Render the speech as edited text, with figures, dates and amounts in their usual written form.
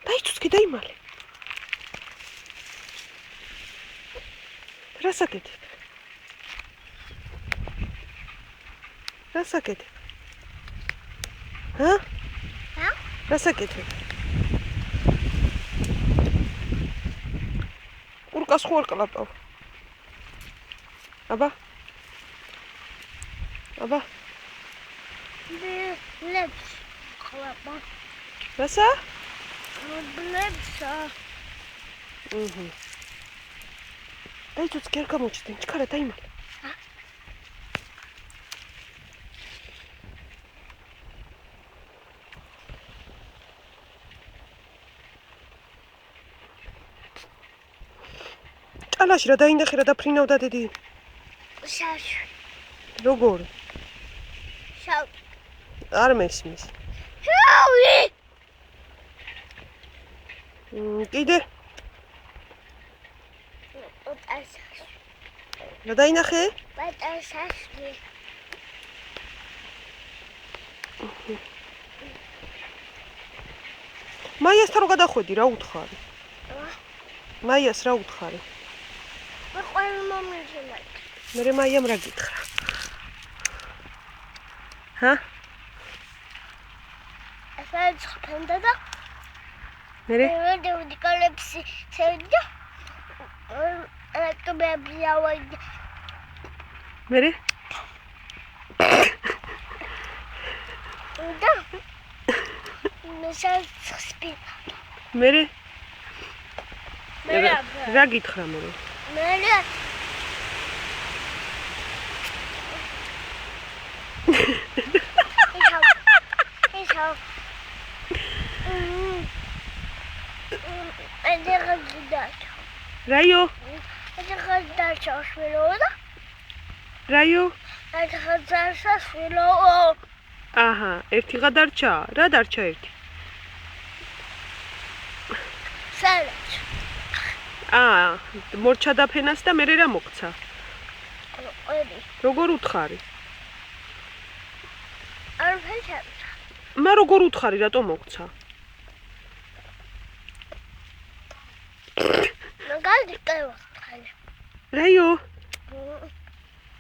დაიცუცქე, დაიმალე. რა საკეთებ? ჰა? რა საკეთებ? ურკას ხო არ კლაპავ? აბა? Let's clap. რასა? Let's. დაიცუცქე, არ გამოჩნდნენ, ჩქარა დაიმალე. ჭალაში რა დაინახე რა დაფრინავდა დედი. Shh. როგორ? Shout. არ მესმის. Shout. კიდე? რა დაინახე? მაიასთან რო გადახვედი, რა უთხარი? მაიას რა უთხარი? მე მაიამ რა გითხრა? ჰა? ეს ხფენდა და მე დიკალეფსი შევიდა. ელექტრობები ავიდა. მე და მეშასპი. მე მე რა გითხრა მე? რაიო? რაიო? აჰა, ერთი გადარჩა? რა დარჩა ერთი? სალაც. მორჩა დაფენას და მე რა მოგცა? როგორ უთხარი? არ ფეჩარ. მა როგორ უთხარი, რატო მოგცა? მაგალითად, რაიო?